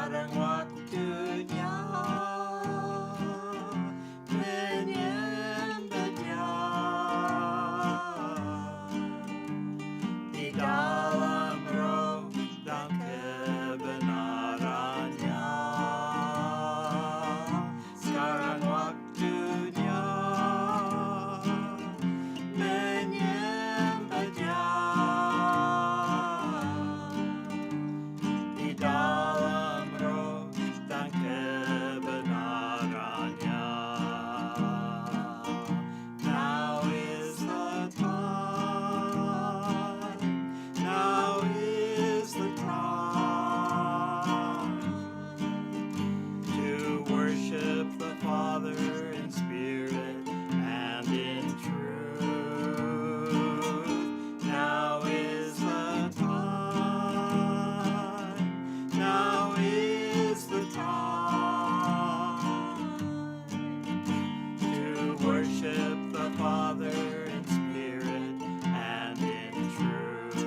sekarang waktunya menyembah Dia di dalam roh dan kebenarannya. Sekarang waktunya menyembah Dia di dalam roh dan kebenarannya. Now is the time, now is the time to worship the Father in spirit and in truth. Now is the time, now is the time to worship the Father in spirit and in truth.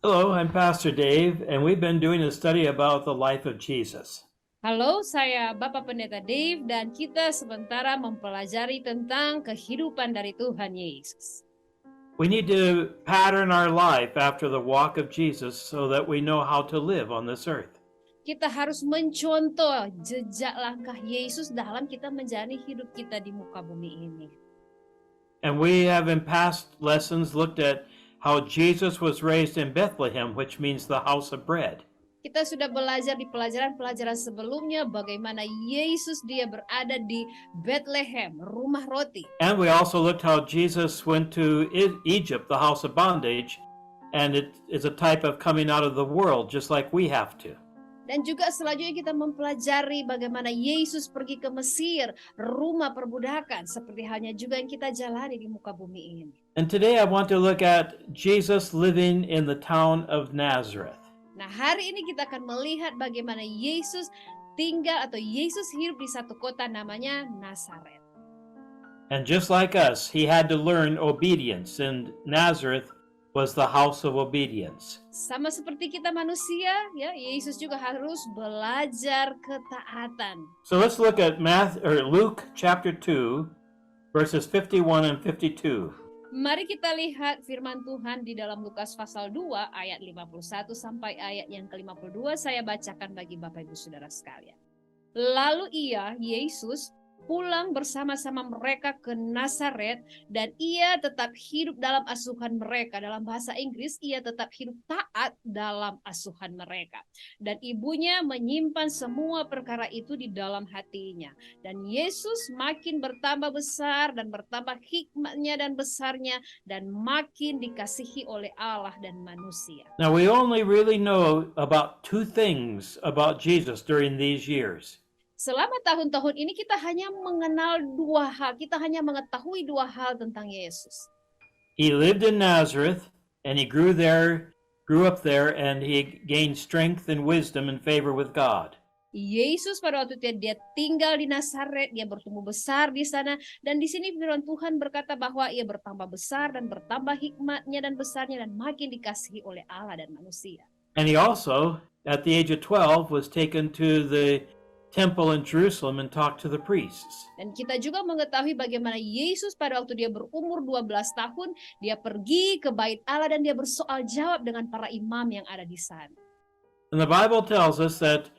Hello, I'm Pastor Dave, and we've been doing a study about the life of Jesus. Halo, saya Bapak Pendeta Dave dan kita sementara mempelajari tentang kehidupan dari Tuhan Yesus. We need to pattern our life after the walk of Jesus so that we know how to live on this earth. Kita harus mencontoh jejak langkah Yesus dalam kita menjalani hidup kita di muka bumi ini. And we have in past lessons looked at how Jesus was raised in Bethlehem, which means the house of bread. Kita sudah belajar di pelajaran-pelajaran sebelumnya bagaimana Yesus dia berada di Bethlehem, rumah roti. And we also looked how Jesus went to Egypt, the house of bondage, and it is a type of coming out of the world, just like we have to. Dan juga selanjutnya kita mempelajari bagaimana Yesus pergi ke Mesir, rumah perbudakan, seperti halnya juga yang kita jalani di muka bumi ini. And today I want to look at Jesus living in the town of Nazareth. Nah, hari ini kita akan melihat bagaimana Yesus tinggal atau Yesus hidup di satu kota namanya Nazaret. And just like us, he had to learn obedience, and Nazareth was the house of obedience. Sama seperti kita manusia, ya, Yesus juga harus belajar ketaatan. So let's look at Luke chapter 2, verses 51 and 52. Mari kita lihat firman Tuhan di dalam Lukas pasal 2 ayat 51 sampai ayat yang ke-52. Saya bacakan bagi Bapak Ibu Saudara sekalian. Lalu Yesus pulang bersama-sama mereka ke Nazaret dan ia tetap hidup dalam asuhan mereka. Dalam bahasa Inggris, ia tetap hidup taat dalam asuhan mereka. Dan ibunya menyimpan semua perkara itu di dalam hatinya. Dan Yesus makin bertambah besar dan bertambah hikmatnya dan besarnya dan makin dikasihi oleh Allah dan manusia. Now we only really know about two things about Jesus during these years. Selama tahun-tahun ini kita hanya mengenal dua hal, kita hanya mengetahui dua hal tentang Yesus. He lived in Nazareth, and he grew up there, and he gained strength and wisdom and favor with God. Yesus pada waktu dia tinggal di Nazaret, dia bertumbuh besar di sana, dan di sini firman Tuhan berkata bahwa ia bertambah besar dan bertambah hikmatnya dan besarnya dan makin dikasihi oleh Allah dan manusia. And he also, at the age of 12, was taken to the temple in Jerusalem and talked to the priests. Dan kita juga mengetahui bagaimana Yesus pada waktu dia berumur 12 tahun, dia pergi ke bait Allah dan dia bersoal jawab dengan para imam yang ada di sana. And the Bible tells us that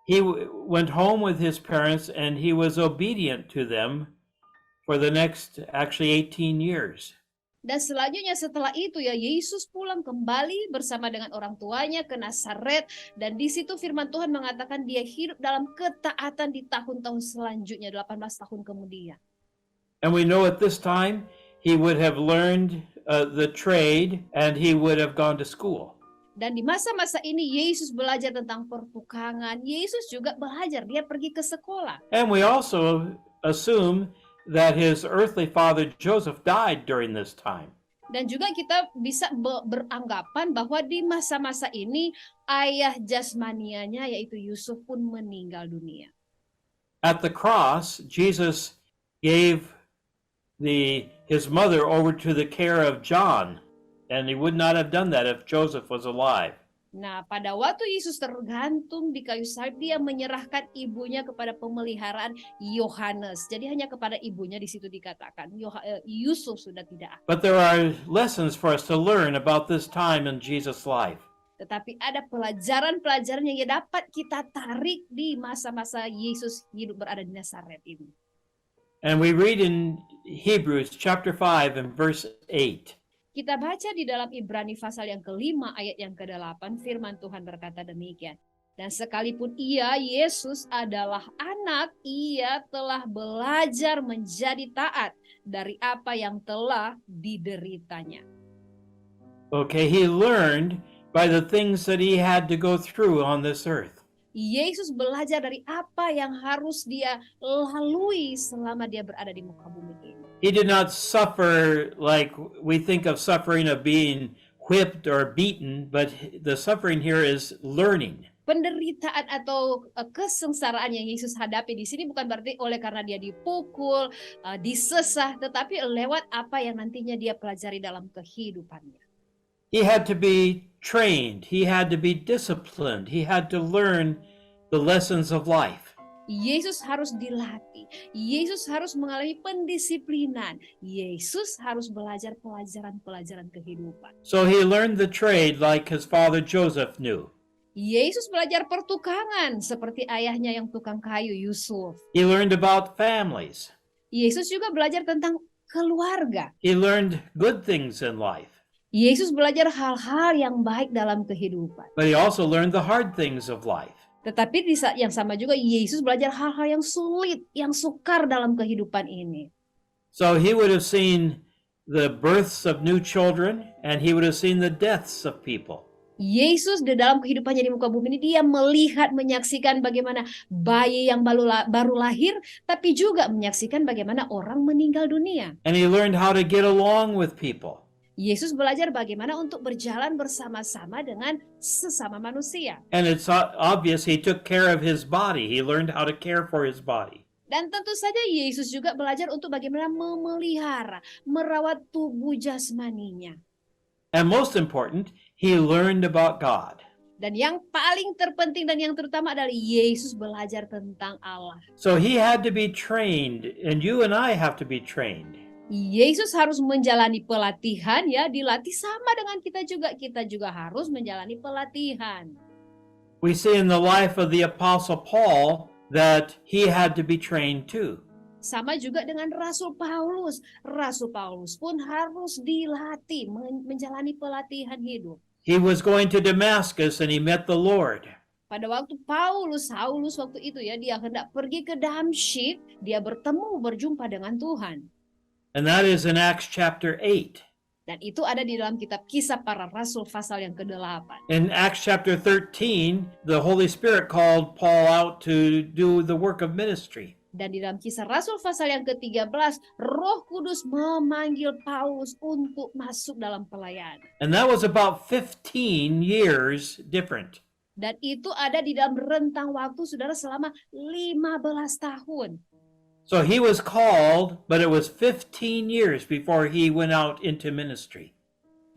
he went home with his parents and he was obedient to them for the next actually 18 years. Dan selanjutnya setelah itu Yesus pulang kembali bersama dengan orang tuanya ke Nazaret dan di situ firman Tuhan mengatakan dia hidup dalam ketaatan di tahun-tahun selanjutnya 18 tahun kemudian. And we know at this time he would have learned the trade and he would have gone to school. Dan di masa-masa ini Yesus belajar tentang pertukangan, Yesus juga belajar, dia pergi ke sekolah. And we also assume that his earthly father Joseph died during this time. Dan juga kita bisa beranggapan bahwa di masa-masa ini ayah jasmanianya yaitu Yusuf pun meninggal dunia. At the cross, Jesus gave his mother over to the care of John, and he would not have done that if Joseph was alive. Nah, pada waktu Yesus tergantung di kayu salib, dia menyerahkan ibunya kepada pemeliharaan Yohanes. Jadi hanya kepada ibunya di situ dikatakan. Yusuf sudah tidak. But there are lessons for us to learn about this time in Jesus' life. Tetapi ada pelajaran-pelajaran yang dapat kita tarik di masa-masa Yesus hidup berada di Nazaret ini. And we read in Hebrews chapter 5 and verse 8. Kita baca di dalam Ibrani pasal yang ke-5 ayat yang ke-8, firman Tuhan berkata demikian. Dan sekalipun ia, Yesus adalah anak, ia telah belajar menjadi taat dari apa yang telah dideritanya. Okay, he learned by the things that he had to go through on this earth. Yesus belajar dari apa yang harus dia lalui selama dia berada di muka bumi ini. He did not suffer like we think of suffering of being whipped or beaten, but the suffering here is learning. Penderitaan atau kesengsaraan yang Yesus hadapi di sini bukan berarti oleh karena dia dipukul, disesah, tetapi lewat apa yang nantinya dia pelajari dalam kehidupannya. He had to be trained, he had to be disciplined, he had to learn the lessons of life. Yesus harus dilatih, Yesus harus mengalami pendisiplinan, Yesus harus belajar pelajaran-pelajaran kehidupan. So he learned the trade like his father Joseph knew. Yesus belajar pertukangan seperti ayahnya yang tukang kayu, Yusuf. He learned about families. Yesus juga belajar tentang keluarga. He learned good things in life. Yesus belajar hal-hal yang baik dalam kehidupan. But he also learned the hard things of life. Tetapi di saat yang sama juga Yesus belajar hal-hal yang sulit, yang sukar dalam kehidupan ini. So he would have seen the births of new children and he would have seen the deaths of people. Yesus di dalam kehidupannya di muka bumi ini dia melihat, menyaksikan bagaimana bayi yang baru lahir, tapi juga menyaksikan bagaimana orang meninggal dunia. And he learned how to get along with people. Yesus belajar bagaimana untuk berjalan bersama-sama dengan sesama manusia. And it's obvious he took care of his body. He learned how to care for his body. Dan tentu saja Yesus juga belajar untuk bagaimana memelihara, merawat tubuh jasmaninya. And most important, he learned about God. Dan yang paling terpenting dan yang terutama adalah Yesus belajar tentang Allah. So he had to be trained, and you and I have to be trained. Yesus harus menjalani pelatihan, ya, dilatih sama dengan kita juga harus menjalani pelatihan. We see in the life of the Apostle Paul that he had to be trained too. Sama juga dengan Rasul Paulus. Rasul Paulus pun harus dilatih, menjalani pelatihan hidup. He was going to Damascus and he met the Lord. Pada waktu Saulus waktu itu ya, dia hendak pergi ke Damsyik, dia berjumpa dengan Tuhan. And that is in Acts chapter 8. Dan itu ada di dalam kitab Kisah Para Rasul pasal yang ke-8. In Acts chapter 13, the Holy Spirit called Paul out to do the work of ministry. Dan di dalam Kisah Rasul pasal yang ke-13, Roh Kudus memanggil Paulus untuk masuk dalam pelayanan. And that was about 15 years different. Dan itu ada di dalam rentang waktu saudara selama 15 tahun. So he was called, but it was 15 years before he went out into ministry.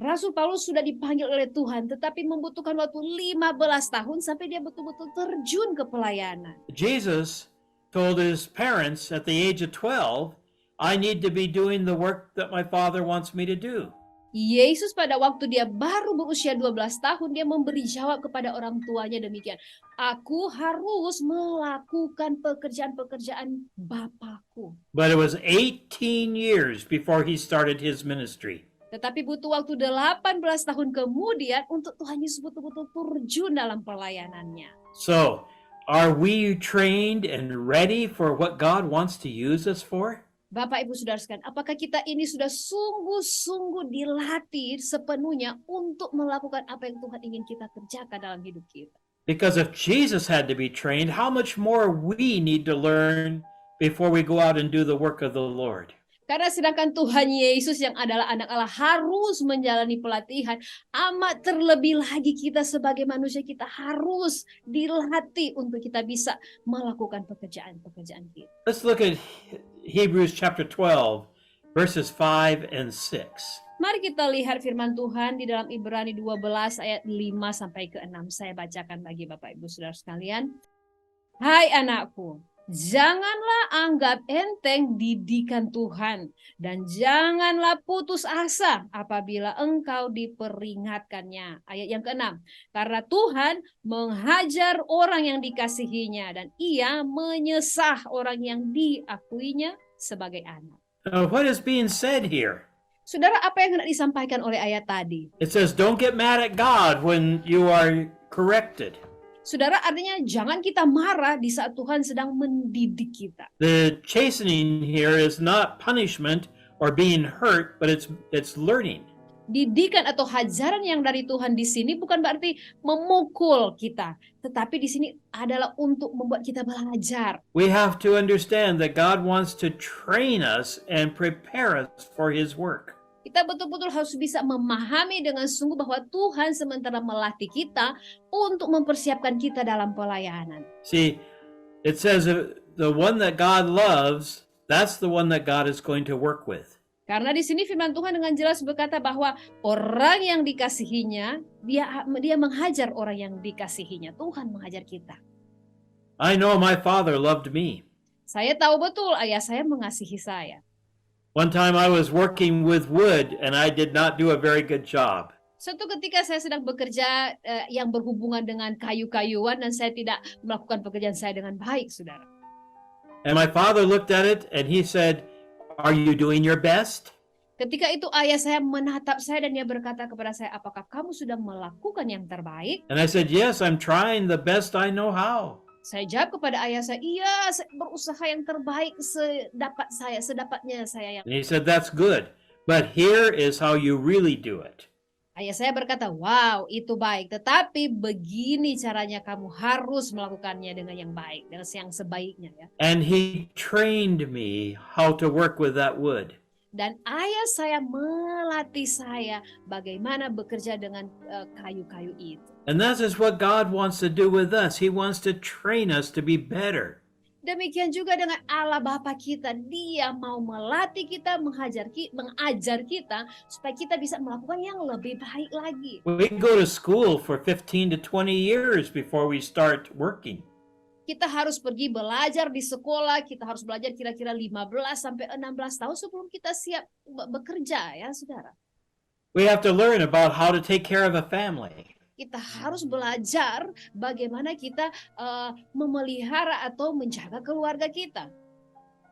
Rasul Paulus sudah dipanggil oleh Tuhan, tetapi membutuhkan waktu 15 tahun sampai dia betul-betul terjun ke pelayanan. Jesus told his parents at the age of 12, I need to be doing the work that my Father wants me to do. Yesus pada waktu dia baru berusia 12 tahun, dia memberi jawab kepada orang tuanya demikian. Aku harus melakukan pekerjaan-pekerjaan Bapakku. But it was 18 years before he started his ministry. Tetapi butuh waktu 18 tahun kemudian untuk Tuhan Yesus betul-betul terjun dalam pelayanannya. So, are we trained and ready for what God wants to use us for? Bapak, Ibu, Saudara sekalian, apakah kita ini sudah sungguh-sungguh dilatih sepenuhnya untuk melakukan apa yang Tuhan ingin kita kerjakan dalam hidup kita? Because if Jesus had to be trained, how much more we need to learn before we go out and do the work of the Lord? Karena sedangkan Tuhan Yesus yang adalah anak Allah harus menjalani pelatihan, amat terlebih lagi kita sebagai manusia, kita harus dilatih untuk kita bisa melakukan pekerjaan-pekerjaan kita. Let's look at Hebrews chapter 12, verses 5 and 6. Mari kita lihat firman Tuhan di dalam Ibrani 12 ayat 5 sampai ke 6. Saya bacakan bagi Bapak Ibu Saudara sekalian. Hai anakku, janganlah anggap enteng didikan Tuhan dan janganlah putus asa apabila engkau diperingatkannya. Ayat yang ke-6. Karena Tuhan menghajar orang yang dikasihinya dan ia menyesah orang yang diakuinya sebagai anak. What is being said here? Saudara, apa yang hendak disampaikan oleh ayat tadi? It says, don't get mad at God when you are corrected. Saudara, artinya jangan kita marah di saat Tuhan sedang mendidik kita. The chastening here is not punishment or being hurt, but it's learning. Didikan atau hajaran yang dari Tuhan di sini bukan berarti memukul kita, tetapi di sini adalah untuk membuat kita belajar. We have to understand that God wants to train us and prepare us for His work. Kita betul-betul harus bisa memahami dengan sungguh bahwa Tuhan sementara melatih kita untuk mempersiapkan kita dalam pelayanan. See, it says the one that God loves, that's the one that God is going to work with. Karena di sini firman Tuhan dengan jelas berkata bahwa orang yang dikasihinya, dia menghajar orang yang dikasihinya. Tuhan menghajar kita. I know my father loved me. Saya tahu betul ayah saya mengasihi saya. One time I was working with wood and I did not do a very good job. Suatu ketika saya sedang bekerja yang berhubungan dengan kayu-kayuan dan saya tidak melakukan pekerjaan saya dengan baik, saudara. And my father looked at it and he said, "Are you doing your best?" Ketika itu ayah saya menatap saya dan dia berkata kepada saya, apakah kamu sudah melakukan yang terbaik? And I said, "Yes, I'm trying the best I know how." Saya jawab kepada ayah saya, iya, saya berusaha yang terbaik sedapatnya saya. And he said, "That's good. But here is how you really do it." Ayah saya berkata, wow, itu baik. Tetapi begini caranya kamu harus melakukannya dengan yang baik, dengan yang sebaiknya, ya. And he trained me how to work with that wood. Dan ayah saya melatih saya bagaimana bekerja dengan kayu-kayu itu. And that is what God wants to do with us. He wants to train us to be better. Demikian juga dengan Allah Bapa kita. Dia mau melatih kita, mengajar kita supaya kita bisa melakukan yang lebih baik lagi. We go to school for 15 to 20 years before we start working. Kita harus pergi belajar di sekolah, kita harus belajar kira-kira 15 sampai 16 tahun sebelum kita siap bekerja, ya saudara. We have to learn about how to take care of a family. Kita harus belajar bagaimana kita memelihara atau menjaga keluarga kita.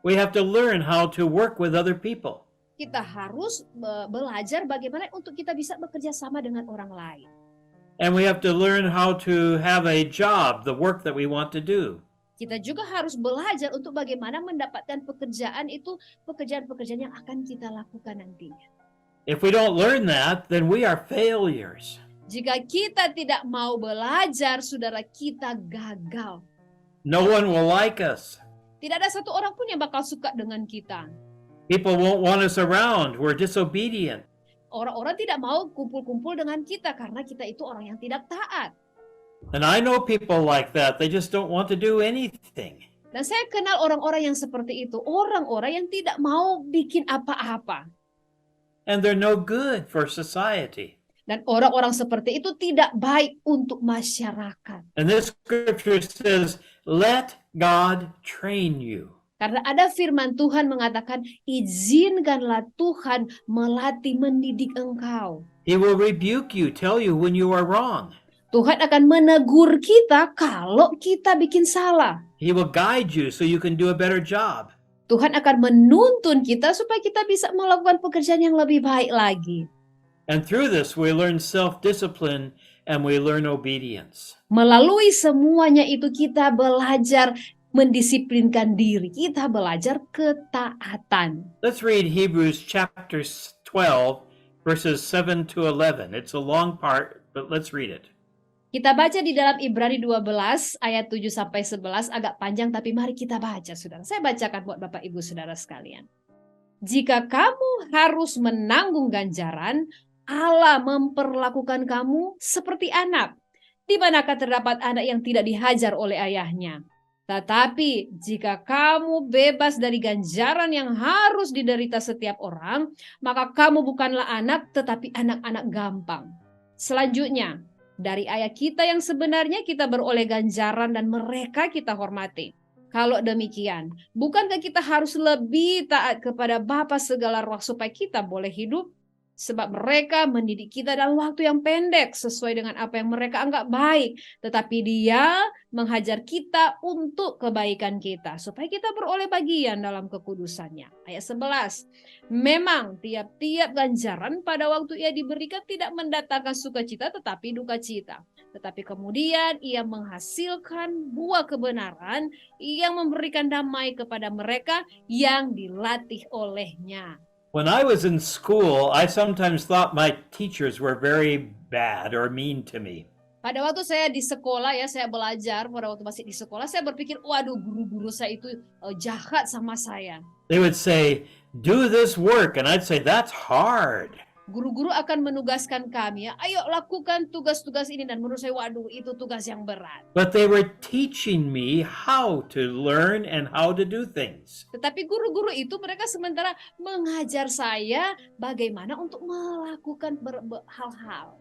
We have to learn how to work with other people. Kita harus belajar bagaimana untuk kita bisa bekerja sama dengan orang lain. And we have to learn how to have a job, the work that we want to do. Kita juga harus belajar untuk bagaimana mendapatkan pekerjaan itu, pekerjaan-pekerjaan yang akan kita lakukan nantinya. If we don't learn that, then we are failures. Jika kita tidak mau belajar, saudara, kita gagal. No one will like us. Tidak ada satu orang pun yang bakal suka dengan kita. People won't want us around. We're disobedient. Orang-orang tidak mau kumpul-kumpul dengan kita karena kita itu orang yang tidak taat. And I know people like that. They just don't want to do anything. Dan saya kenal orang-orang yang seperti itu. Orang-orang yang tidak mau bikin apa-apa. And they're no good for society. Dan orang-orang seperti itu tidak baik untuk masyarakat. And this scripture says, let God train you. Karena ada firman Tuhan mengatakan, izinkanlah Tuhan melatih, mendidik engkau. He will rebuke you, tell you when you are wrong. Tuhan akan menegur kita kalau kita bikin salah. He will guide you so you can do a better job. Tuhan akan menuntun kita supaya kita bisa melakukan pekerjaan yang lebih baik lagi. And through this, we learn self-discipline and we learn obedience. Melalui semuanya itu kita belajar mendisiplinkan diri. Kita belajar ketaatan. Let's read Hebrews chapter 12, verses 7 to 11. It's a long part, but let's read it. Kita baca di dalam Ibrani 12 ayat 7 sampai 11, agak panjang tapi mari kita baca, saudara. Saya bacakan buat Bapak Ibu Saudara sekalian. Jika kamu harus menanggung ganjaran, Allah memperlakukan kamu seperti anak. Di manakah terdapat anak yang tidak dihajar oleh ayahnya? Tetapi jika kamu bebas dari ganjaran yang harus diderita setiap orang, maka kamu bukanlah anak tetapi anak-anak gampang. Selanjutnya, dari ayat kita yang sebenarnya kita beroleh ganjaran dan mereka kita hormati. Kalau demikian, bukankah kita harus lebih taat kepada Bapa segala roh supaya kita boleh hidup? Sebab mereka mendidik kita dalam waktu yang pendek sesuai dengan apa yang mereka anggap baik. Tetapi Dia menghajar kita untuk kebaikan kita supaya kita beroleh bagian dalam kekudusannya. Ayat 11. Memang tiap-tiap ganjaran pada waktu ia diberikan tidak mendatangkan sukacita tetapi duka cita. Tetapi kemudian ia menghasilkan buah kebenaran yang memberikan damai kepada mereka yang dilatih olehnya. When I was in school, I sometimes thought my teachers were very bad or mean to me. Pada waktu saya di sekolah ya, saya belajar pada waktu masih di sekolah, saya berpikir, waduh guru-guru saya itu jahat sama saya. They would say, "Do this work," and I'd say, "That's hard." Guru-guru akan menugaskan kami, ya, ayo lakukan tugas-tugas ini. Dan menurut saya, waduh itu tugas yang berat. But they were teaching me how to learn and how to do things. Tetapi guru-guru itu mereka sementara mengajar saya bagaimana untuk melakukan hal-hal.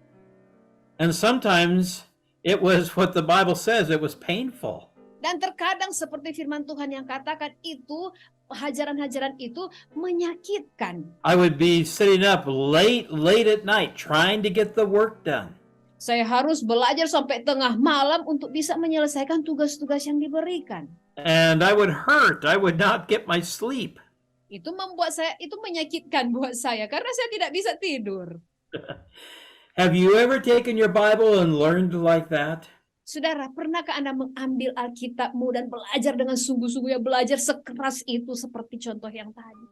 And sometimes it was what the Bible says, it was painful. Dan terkadang seperti firman Tuhan yang katakan itu, hajaran-hajaran itu menyakitkan. I would be sitting up late at night trying to get the work done. Saya harus belajar sampai tengah malam untuk bisa menyelesaikan tugas-tugas yang diberikan. And I would hurt. I would not get my sleep. Itu membuat saya, itu menyakitkan buat saya karena saya tidak bisa tidur. Have you ever taken your Bible and learned like that? Saudara, pernahkah Anda mengambil Alkitabmu dan belajar dengan sungguh-sungguh, ya belajar sekeras itu seperti contoh yang tadi?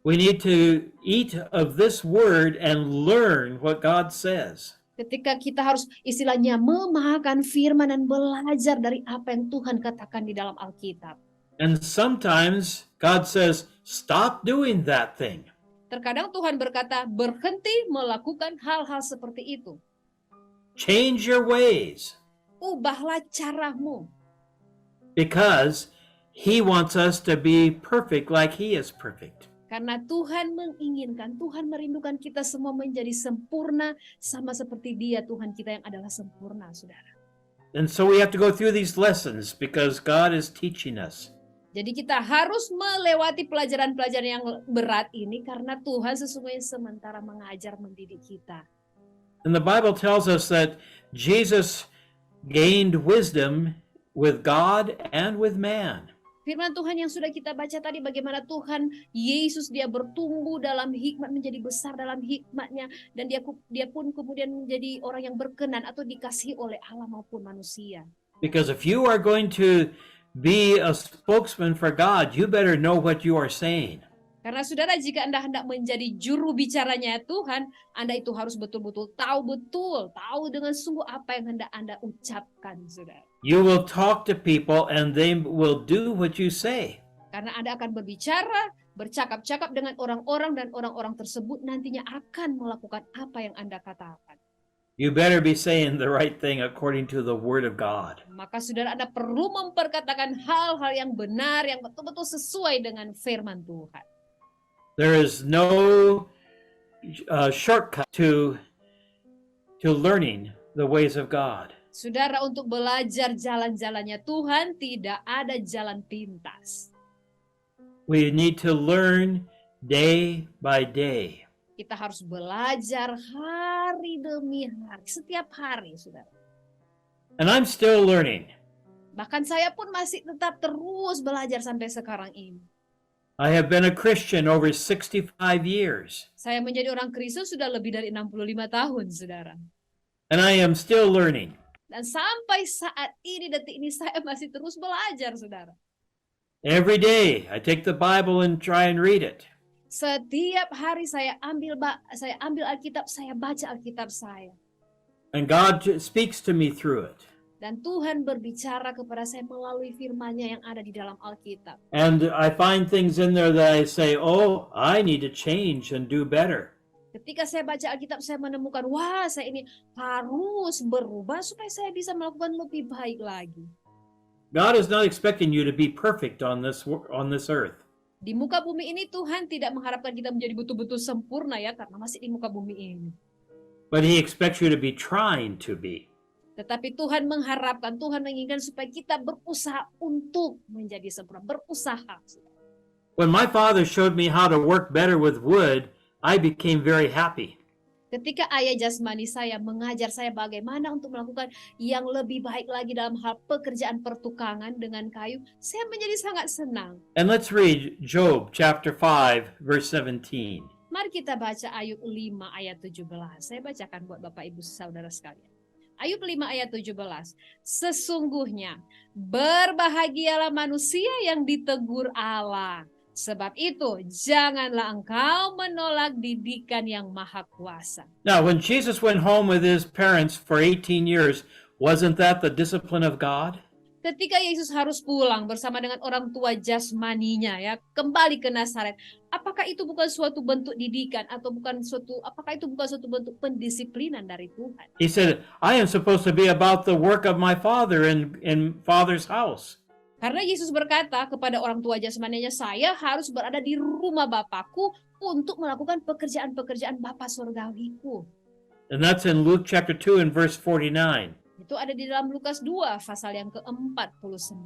We need to eat of this word and learn what God says. Ketika kita harus istilahnya memakan firman dan belajar dari apa yang Tuhan katakan di dalam Alkitab. And sometimes God says, "Stop doing that thing." Terkadang Tuhan berkata, berhenti melakukan hal-hal seperti itu. Change your ways. Ubahlah caramu. Because He wants us to be perfect like He is perfect. Karena Tuhan menginginkan, Tuhan merindukan kita semua menjadi sempurna sama seperti Dia, Tuhan kita yang adalah sempurna, saudara. And so we have to go through these lessons because God is teaching us. Jadi kita harus melewati pelajaran-pelajaran yang berat ini karena Tuhan sesungguhnya sementara mengajar, mendidik kita. And the Bible tells us that Jesus gained wisdom with God and with man. Firman Tuhan yang sudah kita baca tadi, bagaimana Tuhan Yesus dia bertumbuh dalam hikmat, menjadi besar dalam hikmatnya, dan dia pun kemudian menjadi orang yang berkenan atau dikasihi oleh Allah maupun manusia. Because if you are going to be a spokesman for God, you better know what you are saying. Karena saudara, jika Anda hendak menjadi juru bicaranya Tuhan, Anda itu harus betul-betul tahu dengan sungguh apa yang hendak Anda ucapkan, saudara. You will talk to people and they will do what you say. Karena Anda akan berbicara, bercakap-cakap dengan orang-orang, dan orang-orang tersebut nantinya akan melakukan apa yang Anda katakan. You better be saying the right thing according to the Word of God. Maka saudara, Anda perlu memperkatakan hal-hal yang benar, yang betul-betul sesuai dengan firman Tuhan. There is no shortcut to learning the ways of God. Saudara, untuk belajar jalan-jalannya Tuhan, tidak ada jalan pintas. We need to learn day by day. Kita harus belajar hari demi hari, setiap hari, saudara. And I'm still learning. Bahkan saya pun masih tetap terus belajar sampai sekarang ini. I have been a Christian over 65 years. Saya menjadi orang Kristen sudah lebih dari 65 tahun, saudara. And I am still learning. Dan sampai saat ini, detik ini, saya masih terus belajar, saudara. Every day I take the Bible and try and read it. Setiap hari saya ambil Alkitab, saya baca Alkitab saya. And God speaks to me through it. Dan Tuhan berbicara kepada saya melalui firman-Nya yang ada di dalam Alkitab. And I find things in there that I say, "Oh, I need to change and do better." Ketika saya baca Alkitab, saya menemukan, wah, saya ini harus berubah supaya saya bisa melakukan lebih baik lagi. God is not expecting you to be perfect on this earth. Di muka bumi ini Tuhan tidak mengharapkan kita menjadi betul-betul sempurna ya, karena masih di muka bumi ini. But he expects you to be trying to be. Tetapi Tuhan mengharapkan, Tuhan menginginkan supaya kita berusaha untuk menjadi sempurna, berusaha. When my father showed me how to work better with wood, I became very happy. Ketika ayah jasmani saya mengajar saya bagaimana untuk melakukan yang lebih baik lagi dalam hal pekerjaan pertukangan dengan kayu, saya menjadi sangat senang. And let's read Job chapter 5, verse 17. Mari kita baca Ayub 5 ayat 17. Saya bacakan buat Bapak Ibu Saudara sekalian. Ayub 5 ayat 17. Sesungguhnya berbahagialah manusia yang ditegur Allah. Sebab itu janganlah engkau menolak didikan yang maha kuasa. Now, when Jesus went home with his parents for 18 years, wasn't that the discipline of God? Ketika Yesus harus pulang bersama dengan orang tua jasmaninya ya, kembali ke Nazaret, apakah itu bukan suatu bentuk didikan atau apakah itu bukan suatu bentuk pendisiplinan dari Tuhan? He said, I am supposed to be about the work of my father in Father's house. Karena Yesus berkata kepada orang tua jasmaninya, saya harus berada di rumah Bapakku untuk melakukan pekerjaan-pekerjaan Bapa surgawiku. And that's in Luke chapter 2 and verse 49. Itu ada di dalam Lukas 2 pasal yang ke-49.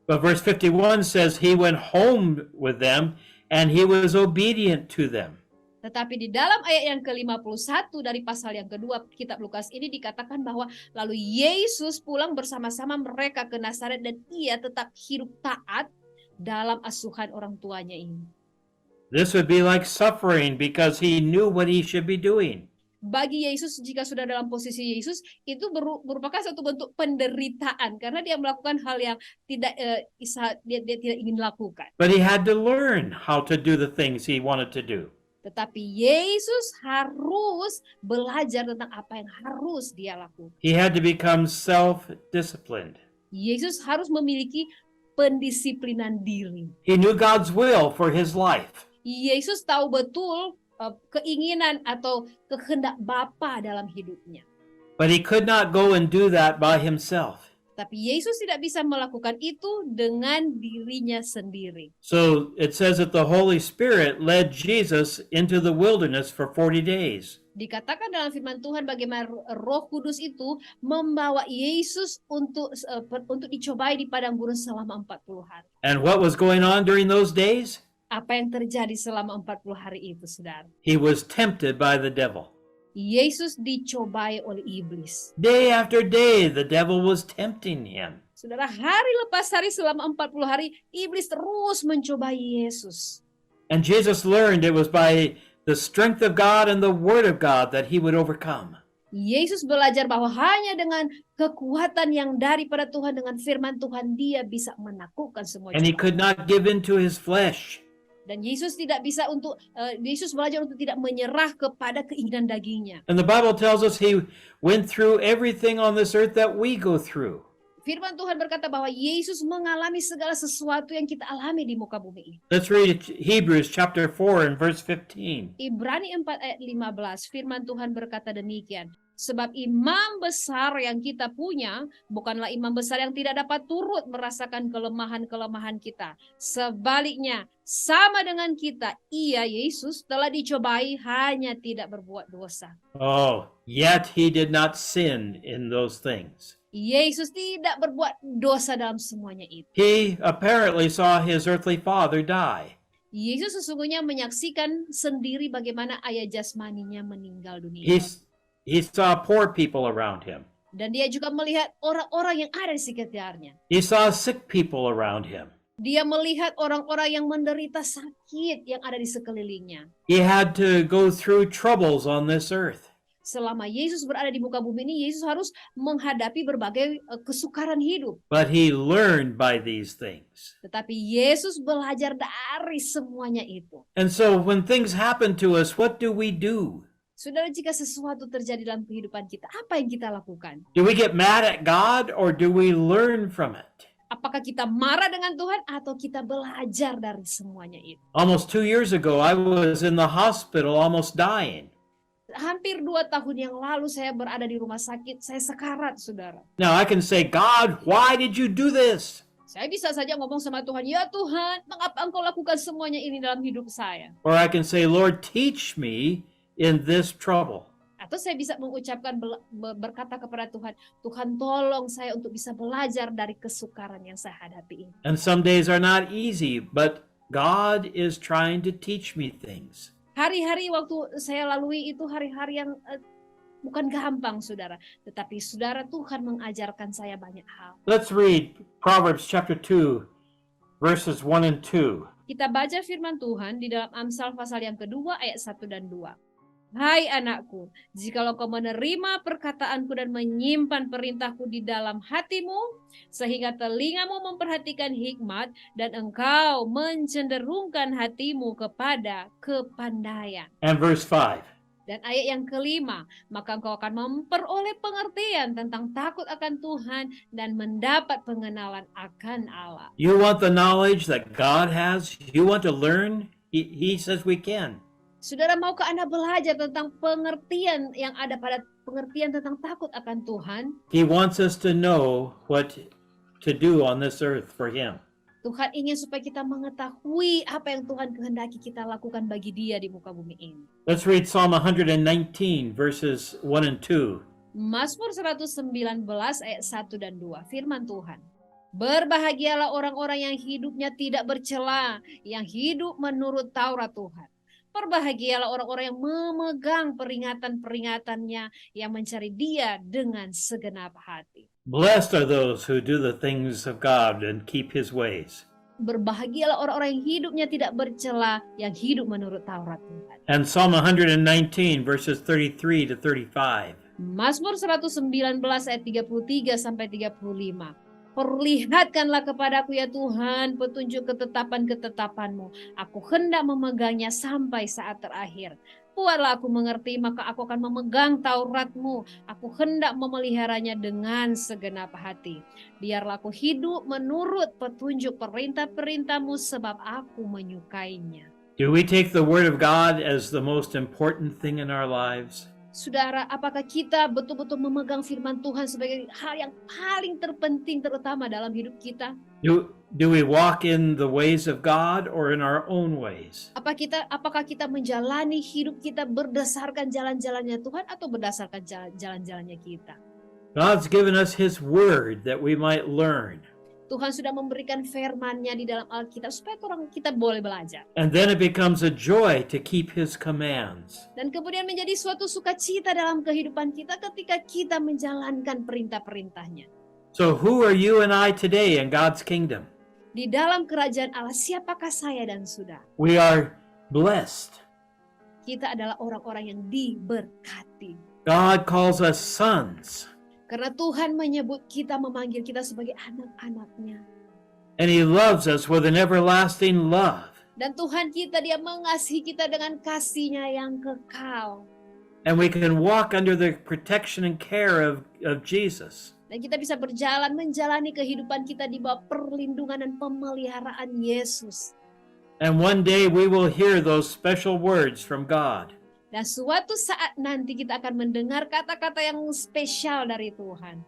But verse 51 says he went home with them and he was obedient to them. Tetapi di dalam ayat yang ke-51 dari pasal yang kedua kitab Lukas ini dikatakan bahwa lalu Yesus pulang bersama-sama mereka ke Nazaret dan ia tetap hidup taat dalam asuhan orang tuanya ini. This would be like suffering because he knew what he should be doing. Bagi Yesus, jika sudah dalam posisi Yesus, itu merupakan satu bentuk penderitaan karena dia melakukan hal yang dia tidak ingin lakukan. But he had to learn how to do the things he wanted to do. Tetapi Yesus harus belajar tentang apa yang harus dia lakukan. He had to become self-disciplined. Yesus harus memiliki pendisiplinan diri. He knew God's will for his life. Yesus tahu betul keinginan atau kehendak Bapa dalam hidupnya. But he could not go and do that by himself. Tapi Yesus tidak bisa melakukan itu dengan dirinya sendiri. So it says that the Holy Spirit led Jesus into the wilderness for 40 days. Dikatakan dalam firman Tuhan bagaimana Roh Kudus itu membawa Yesus untuk dicobai di padang gurun selama 40 hari. And what was going on during those days? Apa yang terjadi selama 40 hari itu, Saudara? He was tempted by the devil. Yesus dicobai oleh iblis. Day after day, the devil was tempting him. Saudara, hari lepas hari selama 40 hari, iblis terus mencobai Yesus. And Jesus learned it was by the strength of God and the word of God that he would overcome. Yesus belajar bahwa hanya dengan kekuatan yang daripada Tuhan, dengan firman Tuhan, dia bisa menaklukkan semua And he cobaan. could not give in to his flesh. Dan Yesus tidak bisa Yesus belajar untuk tidak menyerah kepada keinginan dagingnya. And the Bible tells us he went through everything on this earth that we go through. Firman Tuhan berkata bahwa Yesus mengalami segala sesuatu yang kita alami di muka bumi ini. Let's read Hebrews chapter 4 and verse 15. Ibrani 4 ayat 15, firman Tuhan berkata demikian. Sebab imam besar yang kita punya bukanlah imam besar yang tidak dapat turut merasakan kelemahan-kelemahan kita. Sebaliknya, sama dengan kita, ia Yesus telah dicobai hanya tidak berbuat dosa. Oh, yet he did not sin in those things. Yesus tidak berbuat dosa dalam semuanya itu. He apparently saw his earthly father die. Yesus sesungguhnya menyaksikan sendiri bagaimana ayah jasmaninya meninggal dunia. He saw poor people around him. Dan dia juga melihat orang-orang yang ada di sekitarnya. He saw sick people around him. Dia melihat orang-orang yang menderita sakit yang ada di sekelilingnya. He had to go through troubles on this earth. Selama Yesus berada di muka bumi ini, Yesus harus menghadapi berbagai kesukaran hidup. But he learned by these things. Tetapi Yesus belajar dari semuanya itu. And so when things happen to us, what do we do? Saudara, jika sesuatu terjadi dalam kehidupan kita, apa yang kita lakukan? Do we get mad at God or do we learn from it? Apakah kita marah dengan Tuhan atau kita belajar dari semuanya itu? Almost 2 years ago, I was in the hospital almost dying. Hampir 2 tahun yang lalu saya berada di rumah sakit, saya sekarat, saudara. Now I can say, God, why did you do this? Saya bisa saja ngomong sama Tuhan, ya Tuhan, mengapa engkau lakukan semuanya ini dalam hidup saya? Or I can say, Lord, teach me in this trouble. Atau saya bisa mengucapkan berkata kepada Tuhan, Tuhan tolong saya untuk bisa belajar dari kesukaran yang saya hadapi ini. And some days are not easy, but God is trying to teach me things. Hari-hari waktu saya lalui itu hari-hari yang bukan gampang, saudara. Tetapi saudara, Tuhan mengajarkan saya banyak hal. Let's read Proverbs chapter 2, verses 1 and 2. Kita baca firman Tuhan di dalam Amsal pasal yang kedua ayat 1 dan 2. Hai anakku, jikalau kau menerima perkataanku dan menyimpan perintahku di dalam hatimu, sehingga telingamu memperhatikan hikmat dan engkau mencenderungkan hatimu kepada kepandaian. And verse 5. Dan ayat yang kelima, maka engkau akan memperoleh pengertian tentang takut akan Tuhan dan mendapat pengenalan akan Allah. You want the knowledge that God has? You want to learn? He says we can. Saudara, maukah Anda belajar tentang pengertian yang ada pada pengertian tentang takut akan Tuhan? He wants us to know what to do on this earth for Him. Tuhan ingin supaya kita mengetahui apa yang Tuhan kehendaki kita lakukan bagi Dia di muka bumi ini. Let's read Psalm 119, verses 1 and 2. Mazmur 119 ayat 1 dan 2, firman Tuhan. Berbahagialah orang-orang yang hidupnya tidak bercela, yang hidup menurut Taurat Tuhan. Berbahagialah orang-orang yang memegang peringatan-peringatannya, yang mencari Dia dengan segenap hati. Blessed are those who do the things of God and keep His ways. Berbahagialah orang-orang yang hidupnya tidak bercela, yang hidup menurut Taurat Tuhan. And Psalm 119, verses 33 to 35. Mazmur 119 ayat 33 sampai 35. Perlihatkanlah kepadaku ya Tuhan petunjuk ketetapan-ketetapan-Mu. Aku hendak memegangnya sampai saat terakhir. Buatlah aku mengerti, maka aku akan memegang Taurat-Mu. Aku hendak memeliharanya dengan segenap hati. Biarlah aku hidup menurut petunjuk perintah-perintah-Mu, sebab aku menyukainya. Do we take the Word of God as the most important thing in our lives? Saudara, apakah kita betul-betul memegang firman Tuhan sebagai hal yang paling terpenting, terutama dalam hidup kita? Do we walk in the ways of God or in our own ways? Apakah kita menjalani hidup kita berdasarkan jalan-jalannya Tuhan atau berdasarkan jalan-jalannya kita? God's given us His Word that we might learn. Tuhan sudah memberikan firman-Nya di dalam Alkitab supaya kita boleh belajar. And then it becomes a joy to keep His commands. Dan kemudian menjadi suatu sukacita dalam kehidupan kita ketika kita menjalankan perintah-perintah-Nya. So who are you and I today in God's kingdom? Di dalam kerajaan Allah, siapakah saya dan saudara? We are blessed. Kita adalah orang-orang yang diberkati. God calls us sons. Karena Tuhan menyebut kita, memanggil kita sebagai anak-anak-Nya. And He loves us with an everlasting love. Dan Tuhan kita, Dia mengasihi kita dengan kasih-Nya yang kekal. And we can walk under the protection and care of Jesus. Dan kita bisa berjalan, menjalani kehidupan kita di bawah perlindungan dan pemeliharaan Yesus. And one day we will hear those special words from God. Dan suatu saat nanti kita akan mendengar kata-kata yang spesial dari Tuhan.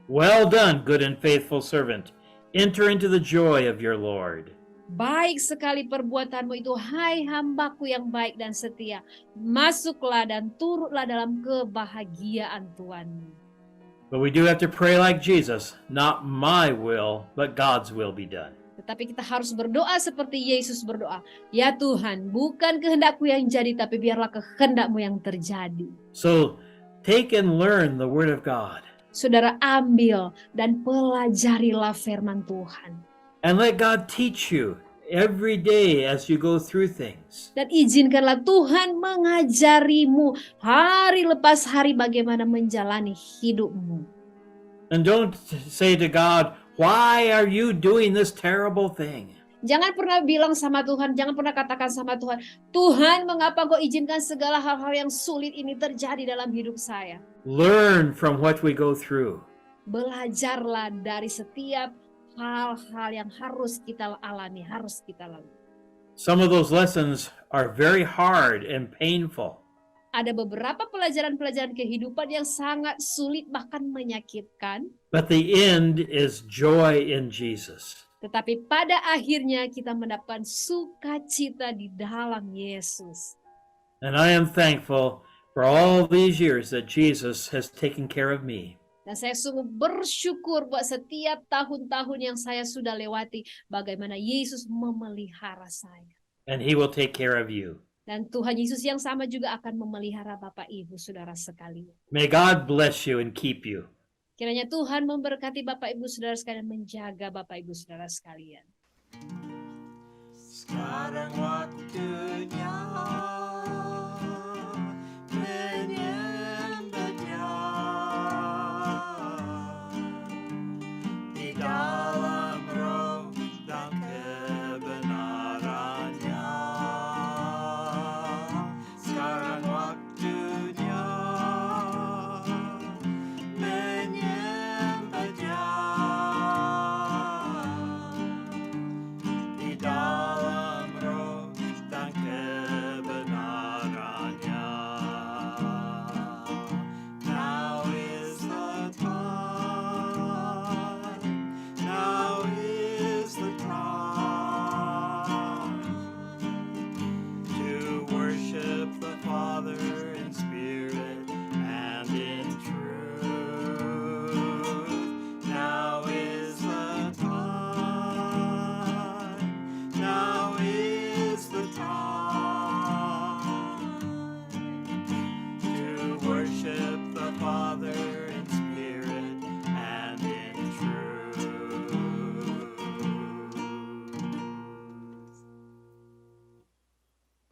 Well done, good and faithful servant. Enter into the joy of your Lord. Baik sekali perbuatanmu itu, hai hambaku yang baik dan setia. Masuklah dan turutlah dalam kebahagiaan Tuhanmu. But we do have to pray like Jesus, not my will, but God's will be done. Tetapi kita harus berdoa seperti Yesus berdoa. Ya Tuhan, bukan kehendakku yang jadi, tapi biarlah kehendakmu yang terjadi. So take and learn the Word of God. Saudara, ambil dan pelajarilah firman Tuhan. And let God teach you every day as you go through things. Dan izinkanlah Tuhan mengajarimu hari lepas hari bagaimana menjalani hidupmu. And don't say to God, why are you doing this terrible thing? Jangan pernah bilang sama Tuhan, jangan pernah katakan sama Tuhan, Tuhan, mengapa Kau izinkan segala hal-hal yang sulit ini terjadi dalam hidup saya? Learn from what we go through. Belajarlah dari setiap hal-hal yang harus kita alami, harus kita lalui. Some of those lessons are very hard and painful. Ada beberapa pelajaran-pelajaran kehidupan yang sangat sulit bahkan menyakitkan. But the end is joy in Jesus. Tetapi pada akhirnya kita mendapatkan sukacita di dalam Yesus. And I am thankful for all these years that Jesus has taken care of me. Dan saya sungguh bersyukur buat setiap tahun-tahun yang saya sudah lewati, bagaimana Yesus memelihara saya. And he will take care of you. Dan Tuhan Yesus yang sama juga akan memelihara Bapak Ibu Saudara sekalian. May God bless you and keep you. Kiranya Tuhan memberkati Bapak Ibu Saudara sekalian, menjaga Bapak Ibu Saudara sekalian. Sekarang waktunya